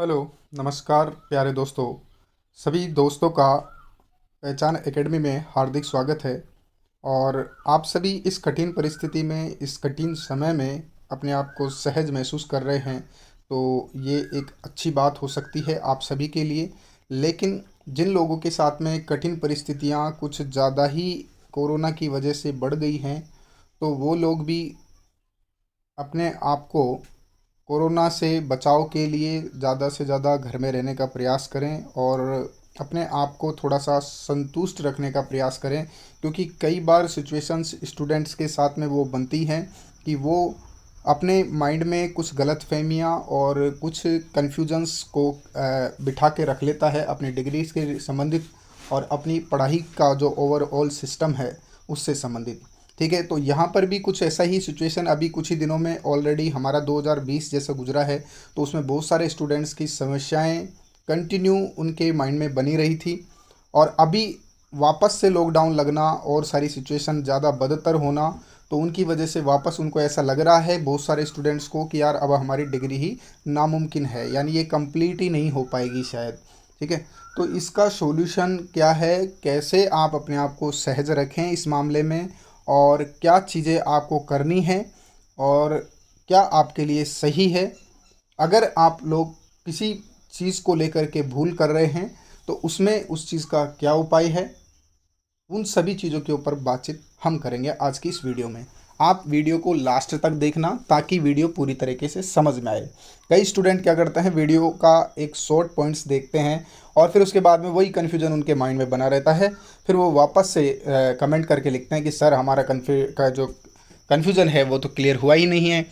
Hello. नमस्कार प्यारे दोस्तों। सभी दोस्तों का पहचान एकेडमी में हार्दिक स्वागत है। और आप सभी इस कठिन परिस्थिति में, इस कठिन समय में अपने आप को सहज महसूस कर रहे हैं, तो ये एक अच्छी बात हो सकती है आप सभी के लिए। लेकिन जिन लोगों के साथ में कठिन परिस्थितियाँ कुछ ज़्यादा ही कोरोना की वजह से बढ़ गई हैं, तो वो लोग भी अपने आप को कोरोना से बचाव के लिए ज़्यादा से ज़्यादा घर में रहने का प्रयास करें और अपने आप को थोड़ा सा संतुष्ट रखने का प्रयास करें। क्योंकि कई बार सिचुएशंस स्टूडेंट्स के साथ में वो बनती हैं कि वो अपने माइंड में कुछ गलतफहमियाँ और कुछ कन्फ्यूजन्स को बिठा के रख लेता है अपनी डिग्री के संबंधित और अपनी पढ़ाई का जो ओवरऑल सिस्टम है उससे संबंधित। ठीक है, तो यहाँ पर भी कुछ ऐसा ही सिचुएशन अभी कुछ ही दिनों में ऑलरेडी हमारा 2020 जैसा गुजरा है, तो उसमें बहुत सारे स्टूडेंट्स की समस्याएं कंटिन्यू उनके माइंड में बनी रही थी। और अभी वापस से लॉकडाउन लगना और सारी सिचुएशन ज़्यादा बदतर होना, तो उनकी वजह से वापस उनको ऐसा लग रहा है बहुत सारे स्टूडेंट्स को कि यार अब हमारी डिग्री ही नामुमकिन है, यानी ये कंप्लीट ही नहीं हो पाएगी शायद। ठीक है, तो इसका सॉल्यूशन क्या है, कैसे आप अपने आप को सहज रखें इस मामले में, और क्या चीज़ें आपको करनी हैं और क्या आपके लिए सही है। अगर आप लोग किसी चीज़ को लेकर के भूल कर रहे हैं तो उसमें उस चीज़ का क्या उपाय है, उन सभी चीज़ों के ऊपर बातचीत हम करेंगे आज की इस वीडियो में। आप वीडियो को लास्ट तक देखना ताकि वीडियो पूरी तरीके से समझ में आए। कई स्टूडेंट क्या करते हैं, वीडियो का एक शॉर्ट पॉइंट्स देखते हैं और फिर उसके बाद में वही कन्फ्यूजन उनके माइंड में बना रहता है। फिर वो वापस से कमेंट करके लिखते हैं कि सर हमारा जो कन्फ्यूज़न है वो तो क्लियर हुआ ही नहीं है,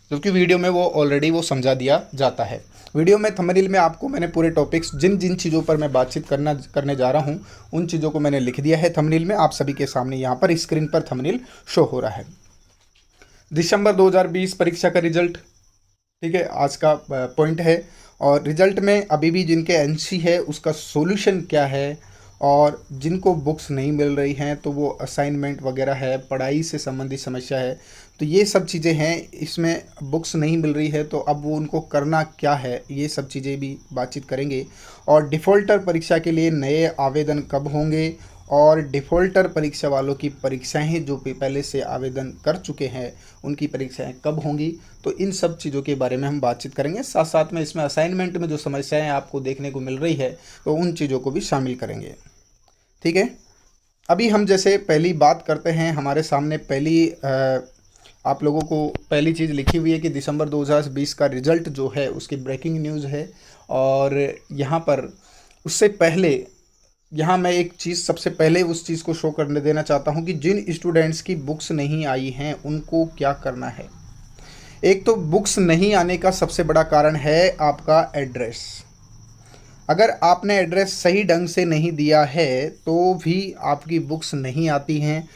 क्योंकि वीडियो में वो ऑलरेडी वो समझा दिया जाता है। वीडियो में थंबनेल में आपको मैंने पूरे टॉपिक्स जिन जिन चीज़ों पर मैं बातचीत करने जा रहा हूँ उन चीज़ों को मैंने लिख दिया है थंबनेल में। आप सभी के सामने यहाँ पर स्क्रीन पर थंबनेल शो हो रहा है। दिसंबर 2020 परीक्षा का रिजल्ट, ठीक है, आज का पॉइंट है। और रिजल्ट में अभी भी जिनके एनसी है उसका सॉल्यूशन क्या है, और जिनको बुक्स नहीं मिल रही हैं तो वो असाइनमेंट वगैरह है, पढ़ाई से संबंधित समस्या है, तो ये सब चीज़ें हैं। इसमें बुक्स नहीं मिल रही है तो अब वो उनको करना क्या है, ये सब चीज़ें भी बातचीत करेंगे। और डिफ़ॉल्टर परीक्षा के लिए नए आवेदन कब होंगे, और डिफ़ॉल्टर परीक्षा वालों की परीक्षाएं जो पहले से आवेदन कर चुके हैं उनकी परीक्षाएं कब होंगी, तो इन सब चीज़ों के बारे में हम बातचीत करेंगे। साथ साथ में इसमें असाइनमेंट में जो समस्याएं आपको देखने को मिल रही है तो उन चीज़ों को भी शामिल करेंगे। ठीक है, अभी हम जैसे पहली बात करते हैं, हमारे सामने पहली आप लोगों को पहली चीज़ लिखी हुई है कि दिसंबर 2020 का रिज़ल्ट जो है उसकी ब्रेकिंग न्यूज़ है। और यहाँ पर उससे पहले यहाँ मैं एक चीज़ सबसे पहले उस चीज़ को शो करने देना चाहता हूँ कि जिन स्टूडेंट्स की बुक्स नहीं आई हैं उनको क्या करना है। एक तो बुक्स नहीं आने का सबसे बड़ा कारण है आपका एड्रेस। अगर आपने एड्रेस सही ढंग से नहीं दिया है तो भी आपकी बुक्स नहीं आती हैं।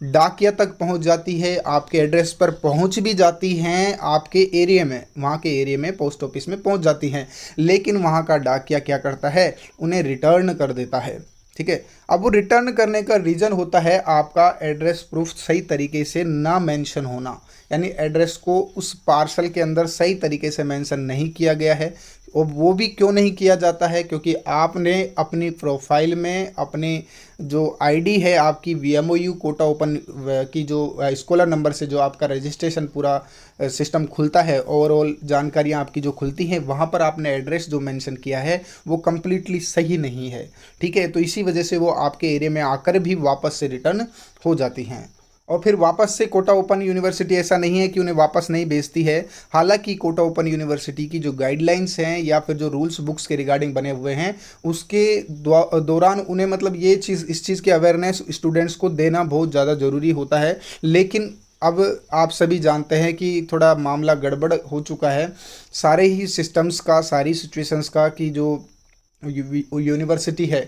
डाकिया तक पहुंच जाती है, आपके एड्रेस पर पहुंच भी जाती हैं, आपके एरिया में, वहाँ के एरिया में पोस्ट ऑफिस में पहुंच जाती हैं, लेकिन वहाँ का डाकिया क्या करता है, उन्हें रिटर्न कर देता है। ठीक है, अब वो रिटर्न करने का रीज़न होता है आपका एड्रेस प्रूफ सही तरीके से ना मेंशन होना, यानी एड्रेस को उस पार्सल के अंदर सही तरीके से मेंशन नहीं किया गया है। और वो भी क्यों नहीं किया जाता है, क्योंकि आपने अपनी प्रोफाइल में अपने जो आईडी है आपकी वीएमओयू कोटा ओपन की जो स्कॉलर नंबर से जो आपका रजिस्ट्रेशन पूरा सिस्टम खुलता है, ओवरऑल जानकारियाँ आपकी जो खुलती हैं, वहाँ पर आपने एड्रेस जो मेंशन किया है वो कम्प्लीटली सही नहीं है। ठीक है, तो इसी वजह से वो आपके एरिया में आकर भी वापस से रिटर्न हो जाती हैं। और फिर वापस से कोटा ओपन यूनिवर्सिटी ऐसा नहीं है कि उन्हें वापस नहीं भेजती है। हालांकि कोटा ओपन यूनिवर्सिटी की जो गाइडलाइंस हैं या फिर जो रूल्स बुक्स के रिगार्डिंग बने हुए हैं उसके दौरान उन्हें मतलब ये चीज़, इस चीज़ की अवेयरनेस स्टूडेंट्स को देना बहुत ज़्यादा ज़रूरी होता है। लेकिन अब आप सभी जानते हैं कि थोड़ा मामला गड़बड़ हो चुका है सारे ही सिस्टम्स का, सारी सिचुएशंस का, कि जो यूनिवर्सिटी है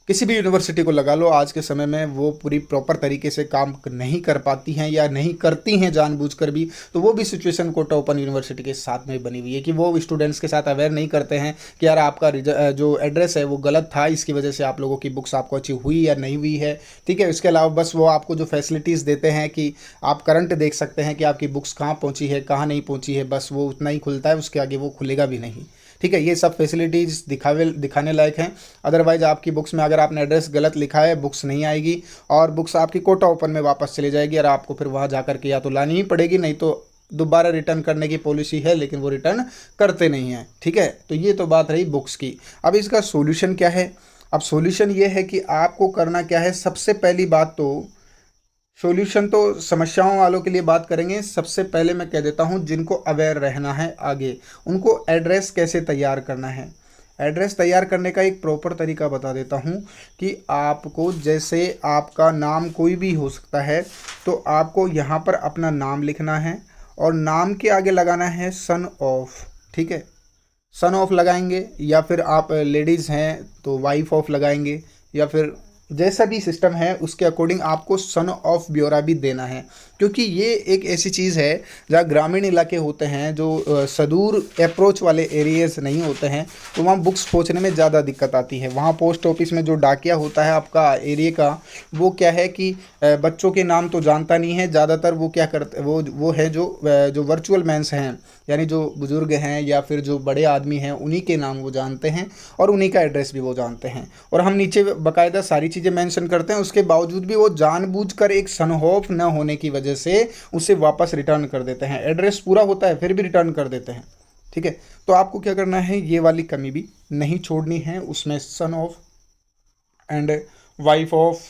किसी भी यूनिवर्सिटी को लगा लो, आज के समय में वो पूरी प्रॉपर तरीके से काम नहीं कर पाती हैं या नहीं करती हैं जानबूझकर भी। तो वो भी सिचुएशन कोटा ओपन यूनिवर्सिटी के साथ में बनी हुई है कि वो स्टूडेंट्स के साथ अवेयर नहीं करते हैं कि यार आपका जो एड्रेस है वो गलत था, इसकी वजह से आप लोगों की बुक्स आपको अचीव हुई या नहीं हुई है। ठीक है, इसके अलावा बस वो आपको जो फैसिलिटीज़ देते हैं कि आप करंट देख सकते हैं कि आपकी बुक्स कहाँ पहुँची है कहाँ नहीं पहुँची है, बस वो उतना ही खुलता है, उसके आगे वो खुलेगा भी नहीं। ठीक है, ये सब फैसिलिटीज़ दिखाने लायक हैं। अदरवाइज आपकी बुक्स में अगर आपने एड्रेस गलत लिखा है, बुक्स नहीं आएगी और बुक्स आपकी कोटा ओपन में वापस चली जाएगी और आपको फिर वहाँ जा करके या तो लानी ही पड़ेगी, नहीं तो दोबारा रिटर्न करने की पॉलिसी है लेकिन वो रिटर्न करते नहीं हैं। ठीक है, तो ये तो बात रही बुक्स की। अब इसका सोल्यूशन क्या है? अब सॉल्यूशन ये है कि आपको करना क्या है। सबसे पहली बात तो सॉल्यूशन तो समस्याओं वालों के लिए बात करेंगे। सबसे पहले मैं कह देता हूं, जिनको अवेयर रहना है आगे, उनको एड्रेस कैसे तैयार करना है। एड्रेस तैयार करने का एक प्रॉपर तरीका बता देता हूं कि आपको, जैसे आपका नाम कोई भी हो सकता है, तो आपको यहाँ पर अपना नाम लिखना है और नाम के आगे लगाना है सन ऑफ। ठीक है, सन ऑफ लगाएंगे, या फिर आप लेडीज़ हैं तो वाइफ ऑफ लगाएंगे, या फिर जैसा भी सिस्टम है उसके अकॉर्डिंग आपको सन ऑफ ब्यौरा भी देना है। क्योंकि ये एक ऐसी चीज़ है जहाँ ग्रामीण इलाके होते हैं, जो सुदूर अप्रोच वाले एरियाज नहीं होते हैं, तो वहाँ बुक्स पहुँचने में ज़्यादा दिक्कत आती है। वहाँ पोस्ट ऑफिस में जो डाकिया होता है आपका एरिया का, वो क्या है कि बच्चों के नाम तो जानता नहीं है ज़्यादातर। वो क्या करते, वो है जो वर्चुअल मैंस हैं, यानी जो बुज़ुर्ग हैं या फिर जो बड़े आदमी हैं, उन्हीं के नाम वो जानते हैं और उन्हीं का एड्रेस भी वो जानते हैं। और हम नीचे बाकायदा सारी चीज़ें मेंशन करते हैं, उसके बावजूद भी वो जानबूझकर एक सनहोफ न होने की वजह से उसे वापस रिटर्न कर देते हैं। एड्रेस पूरा होता है फिर भी रिटर्न कर देते हैं। ठीक है, तो आपको क्या करना है, ये वाली कमी भी नहीं छोड़नी है, उसमें son of and wife of,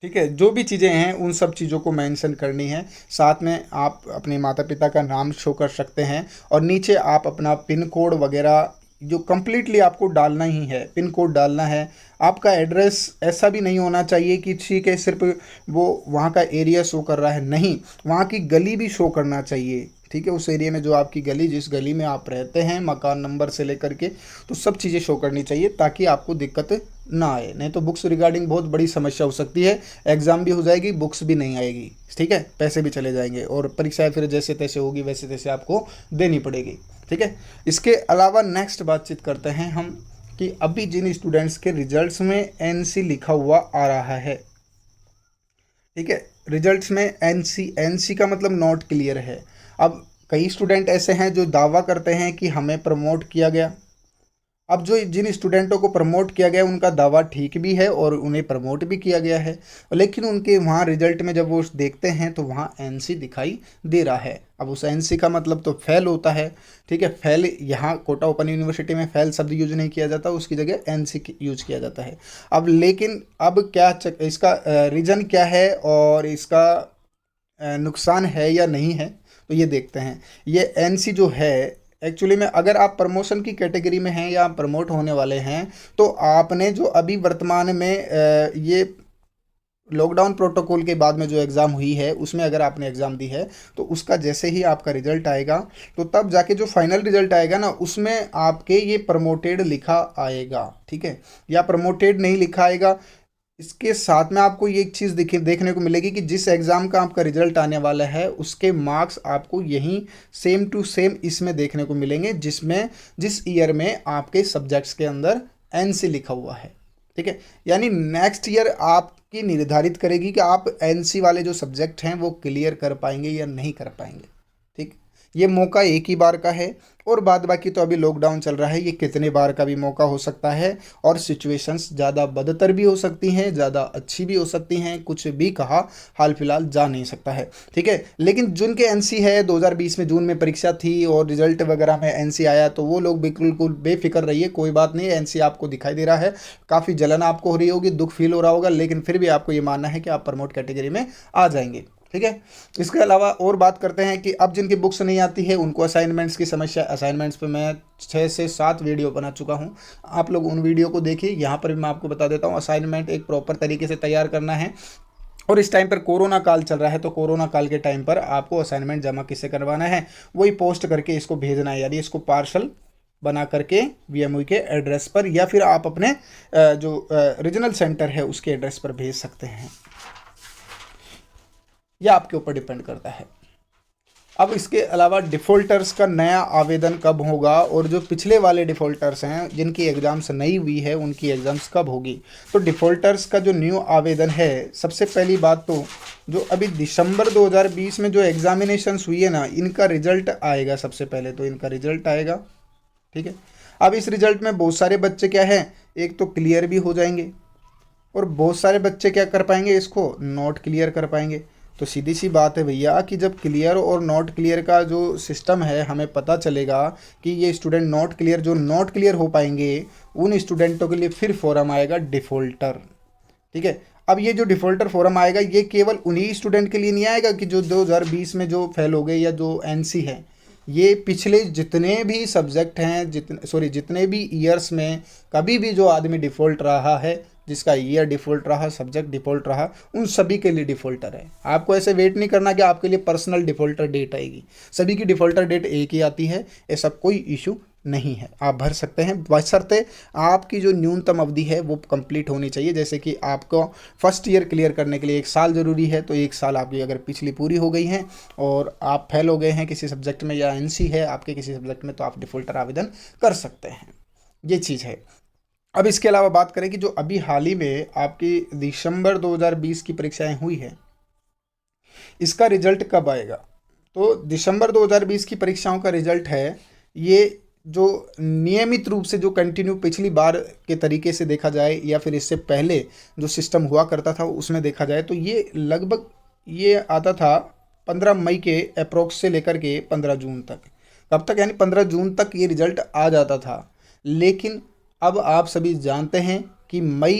ठीक है, जो भी चीज़ें हैं उन सब चीज़ों को मेंशन करनी है। साथ में आप अपने माता पिता का नाम शो कर सकते हैं और नीचे आप अपना पिन कोड वगैरह जो कम्प्लीटली आपको डालना ही है, पिन कोड डालना है। आपका एड्रेस ऐसा भी नहीं होना चाहिए कि ठीक है सिर्फ वो वहाँ का एरिया शो कर रहा है, नहीं, वहाँ की गली भी शो करना चाहिए। ठीक है, उस एरिया में जो आपकी गली, जिस गली में आप रहते हैं, मकान नंबर से लेकर के, तो सब चीज़ें शो करनी चाहिए ताकि आपको दिक्कत ना आए। नहीं तो बुक्स रिगार्डिंग बहुत बड़ी समस्या हो सकती है, एग्ज़ाम भी हो जाएगी, बुक्स भी नहीं आएगी। ठीक है, पैसे भी चले जाएंगे और परीक्षाएं फिर जैसे तैसे होगी वैसे तैसे आपको देनी पड़ेगी। ठीक है, इसके अलावा नेक्स्ट बातचीत करते हैं हम कि अभी जिन स्टूडेंट्स के रिजल्ट्स में एनसी लिखा हुआ आ रहा है। ठीक है, रिजल्ट्स में एनसी का मतलब नॉट क्लियर है। अब कई स्टूडेंट ऐसे हैं जो दावा करते हैं कि हमें प्रमोट किया गया। अब जो जिन स्टूडेंटों को प्रमोट किया गया उनका दावा ठीक भी है और उन्हें प्रमोट भी किया गया है, लेकिन उनके वहाँ रिजल्ट में जब वो देखते हैं तो वहाँ एनसी दिखाई दे रहा है। अब उस एनसी का मतलब तो फेल होता है। ठीक है, फेल यहाँ कोटा ओपन यूनिवर्सिटी में फेल शब्द यूज नहीं किया जाता, उसकी जगह एनसी यूज किया जाता है। अब लेकिन अब क्या इसका रीज़न क्या है और इसका नुकसान है या नहीं है, तो ये देखते हैं। ये एनसी जो है एक्चुअली में, अगर आप प्रमोशन की कैटेगरी में हैं या आप प्रमोट होने वाले हैं, तो आपने जो अभी वर्तमान में ये लॉकडाउन प्रोटोकॉल के बाद में जो एग्ज़ाम हुई है उसमें अगर आपने एग्ज़ाम दी है, तो उसका जैसे ही आपका रिजल्ट आएगा तो तब जाके जो फाइनल रिजल्ट आएगा ना, उसमें आपके ये प्रमोटेड लिखा आएगा। ठीक है, या प्रमोटेड नहीं लिखा आएगा। इसके साथ में आपको ये एक चीज़ देखने को मिलेगी कि जिस एग्ज़ाम का आपका रिजल्ट आने वाला है उसके मार्क्स आपको यहीं सेम टू सेम इसमें देखने को मिलेंगे, जिसमें जिस ईयर में आपके सब्जेक्ट्स के अंदर एनसी लिखा हुआ है। ठीक है, यानी नेक्स्ट ईयर आपकी निर्धारित करेगी कि आप एनसी वाले जो सब्जेक्ट हैं वो क्लियर कर पाएंगे या नहीं कर पाएंगे। ठीक, ये मौका एक ही बार का है और बाद बाकी तो अभी लॉकडाउन चल रहा है, ये कितने बार का भी मौका हो सकता है और सिचुएशंस ज़्यादा बदतर भी हो सकती हैं, ज़्यादा अच्छी भी हो सकती हैं, कुछ भी कहा हाल फिलहाल जा नहीं सकता है। ठीक है, लेकिन जून के एनसी है, 2020 में जून में परीक्षा थी और रिजल्ट वगैरह में एनसी आया, तो वो लोग बिल्कुल बेफिक्र रहिए, कोई बात नहीं। एनसी आपको दिखाई दे रहा है, काफ़ी जलन आपको हो रही होगी, दुख फील हो रहा होगा, लेकिन फिर भी आपको ये मानना है कि आप प्रमोट कैटेगरी में आ जाएंगे। ठीक है, इसके अलावा और बात करते हैं कि अब जिनकी बुक्स नहीं आती है उनको असाइनमेंट्स की समस्या। असाइनमेंट्स पे मैं 6 से 7 वीडियो बना चुका हूं, आप लोग उन वीडियो को देखिए। यहाँ पर भी मैं आपको बता देता हूँ, असाइनमेंट एक प्रॉपर तरीके से तैयार करना है। और इस टाइम पर कोरोना काल चल रहा है, तो कोरोना काल के टाइम पर आपको असाइनमेंट जमा किससे करवाना है, वही पोस्ट करके इसको भेजना है, यानी इसको पार्सल बना करके VMOE के एड्रेस पर, या फिर आप अपने जो रीजनल सेंटर है उसके एड्रेस पर भेज सकते हैं। यह आपके ऊपर डिपेंड करता है। अब इसके अलावा डिफ़ॉल्टर्स का नया आवेदन कब होगा, और जो पिछले वाले डिफ़ॉल्टर्स हैं जिनकी एग्ज़ाम्स नहीं हुई है उनकी एग्ज़ाम्स कब होगी। तो डिफ़ॉल्टर्स का जो न्यू आवेदन है, सबसे पहली बात तो जो अभी दिसंबर 2020 में जो एग्ज़ामिनेशंस हुई है ना, इनका रिज़ल्ट आएगा। सबसे पहले तो इनका रिज़ल्ट आएगा, ठीक है। अब इस रिज़ल्ट में बहुत सारे बच्चे क्या है, एक तो क्लियर भी हो जाएंगे, और बहुत सारे बच्चे क्या कर पाएंगे, इसको नॉट क्लियर कर पाएंगे। तो सीधी सी बात है भैया कि जब क्लियर और नॉट क्लियर का जो सिस्टम है हमें पता चलेगा कि ये स्टूडेंट नॉट क्लियर, जो नॉट क्लियर हो पाएंगे उन स्टूडेंटों के लिए फिर फॉरम आएगा डिफ़ॉल्टर, ठीक है। अब ये जो डिफ़ॉल्टर फॉरम आएगा ये केवल उन्हीं स्टूडेंट के लिए नहीं आएगा कि जो 2020 में जो फेल हो गए या जो NC है, ये पिछले जितने भी सब्जेक्ट हैं, जितने भी ईयर्स में कभी भी जो आदमी डिफ़ॉल्ट रहा है, जिसका ईयर डिफ़ॉल्ट रहा, सब्जेक्ट डिफ़ॉल्ट रहा, उन सभी के लिए डिफ़ॉल्टर है। आपको ऐसे वेट नहीं करना कि आपके लिए पर्सनल डिफ़ॉल्टर डेट आएगी, सभी की डिफ़ॉल्टर डेट एक ही आती है, ऐसा कोई इशू नहीं है। आप भर सकते हैं, बशर्ते आपकी जो न्यूनतम अवधि है वो कंप्लीट होनी चाहिए। जैसे कि आपको फर्स्ट ईयर क्लियर करने के लिए 1 साल ज़रूरी है, तो 1 साल आपकी अगर पिछली पूरी हो गई हैं और आप फेल हो गए हैं किसी सब्जेक्ट में, या NC है आपके किसी सब्जेक्ट में, तो आप डिफ़ॉल्टर आवेदन कर सकते हैं। ये चीज़ है। अब इसके अलावा बात करें कि जो अभी हाल ही में आपकी दिसंबर 2020 की परीक्षाएं हुई है, इसका रिजल्ट कब आएगा। तो दिसंबर 2020 की परीक्षाओं का रिजल्ट है, ये जो नियमित रूप से जो कंटिन्यू पिछली बार के तरीके से देखा जाए या फिर इससे पहले जो सिस्टम हुआ करता था उसमें देखा जाए, तो ये लगभग ये आता था 15 मई के अप्रोक्स से लेकर के 15 जून तक। कब तक, यानी 15 जून तक ये रिजल्ट आ जाता था। लेकिन अब आप सभी जानते हैं कि मई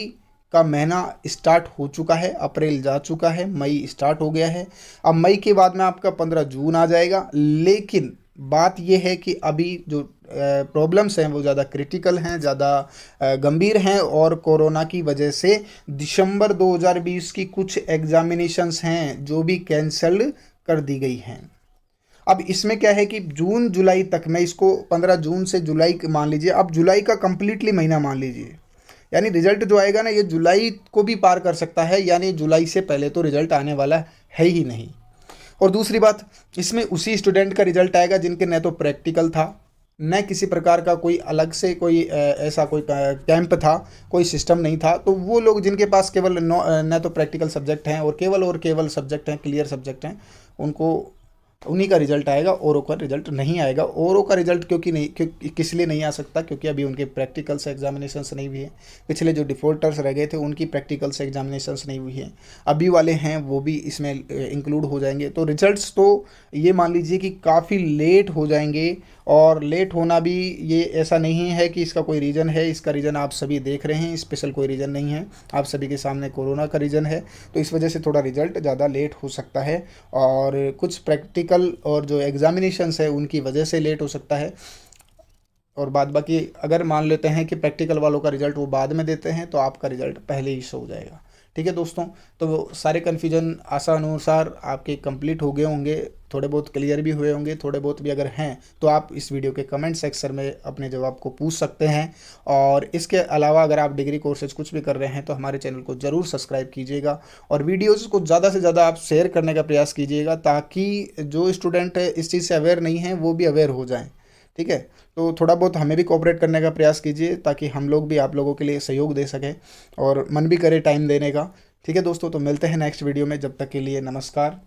का महीना स्टार्ट हो चुका है, अप्रैल जा चुका है, मई स्टार्ट हो गया है। अब मई के बाद में आपका 15 जून आ जाएगा। लेकिन बात यह है कि अभी जो प्रॉब्लम्स हैं वो ज़्यादा क्रिटिकल हैं, ज़्यादा गंभीर हैं, और कोरोना की वजह से दिसंबर 2020 की कुछ एग्जामिनेशंस हैं जो भी कैंसल कर दी गई हैं। अब इसमें क्या है कि जून जुलाई तक, मैं इसको 15 जून से जुलाई मान लीजिए, अब जुलाई का कंप्लीटली महीना मान लीजिए, यानी रिजल्ट जो आएगा ना ये जुलाई को भी पार कर सकता है, यानी जुलाई से पहले तो रिजल्ट आने वाला है ही नहीं। और दूसरी बात, इसमें उसी स्टूडेंट का रिजल्ट आएगा जिनके न तो प्रैक्टिकल था, न किसी प्रकार का कोई अलग से कोई ऐसा कोई कैंप था, कोई सिस्टम नहीं था। तो वो लोग जिनके पास केवल न तो प्रैक्टिकल सब्जेक्ट हैं और केवल सब्जेक्ट हैं, क्लियर सब्जेक्ट हैं, उनको उन्हीं का रिजल्ट आएगा, औरों का रिजल्ट नहीं आएगा। औरों का रिजल्ट किस लिए नहीं आ सकता, क्योंकि अभी उनके प्रैक्टिकल से एग्जामिनेशंस नहीं हुई है। पिछले जो डिफ़ॉल्टर्स रह गए थे उनकी प्रैक्टिकल से एग्जामिनेशंस नहीं हुई है, अभी वाले हैं वो भी इसमें इंक्लूड हो जाएंगे। तो रिजल्ट्स तो ये मान लीजिए कि काफ़ी लेट हो जाएंगे, और लेट होना भी ये ऐसा नहीं है कि इसका कोई रीज़न है। इसका रीज़न आप सभी देख रहे हैं, स्पेशल कोई रीज़न नहीं है, आप सभी के सामने कोरोना का रीज़न है। तो इस वजह से थोड़ा रिजल्ट ज़्यादा लेट हो सकता है, और कुछ प्रैक्टिकल और जो एग्जामिनेशंस है उनकी वजह से लेट हो सकता है। और बाद बाकी अगर मान लेते हैं कि प्रैक्टिकल वालों का रिजल्ट वो बाद में देते हैं, तो आपका रिजल्ट पहले ही शो हो जाएगा। ठीक है दोस्तों, तो वो सारे कन्फ्यूजन आशा अनुसार आपके कंप्लीट हो गए होंगे, थोड़े बहुत क्लियर भी हुए होंगे, थोड़े बहुत भी अगर हैं तो आप इस वीडियो के कमेंट सेक्शन में अपने जवाब को पूछ सकते हैं। और इसके अलावा अगर आप डिग्री कोर्सेज कुछ भी कर रहे हैं तो हमारे चैनल को ज़रूर सब्सक्राइब कीजिएगा, और वीडियोज़ को ज़्यादा से ज़्यादा आप शेयर करने का प्रयास कीजिएगा, ताकि जो स्टूडेंट इस चीज़ से अवेयर नहीं हैं वो भी अवेयर हो जाएँ। ठीक है, तो थोड़ा बहुत हमें भी कोऑपरेट करने का प्रयास कीजिए, ताकि हम लोग भी आप लोगों के लिए सहयोग दे सकें और मन भी करे टाइम देने का। ठीक है दोस्तों, तो मिलते हैं नेक्स्ट वीडियो में, जब तक के लिए नमस्कार।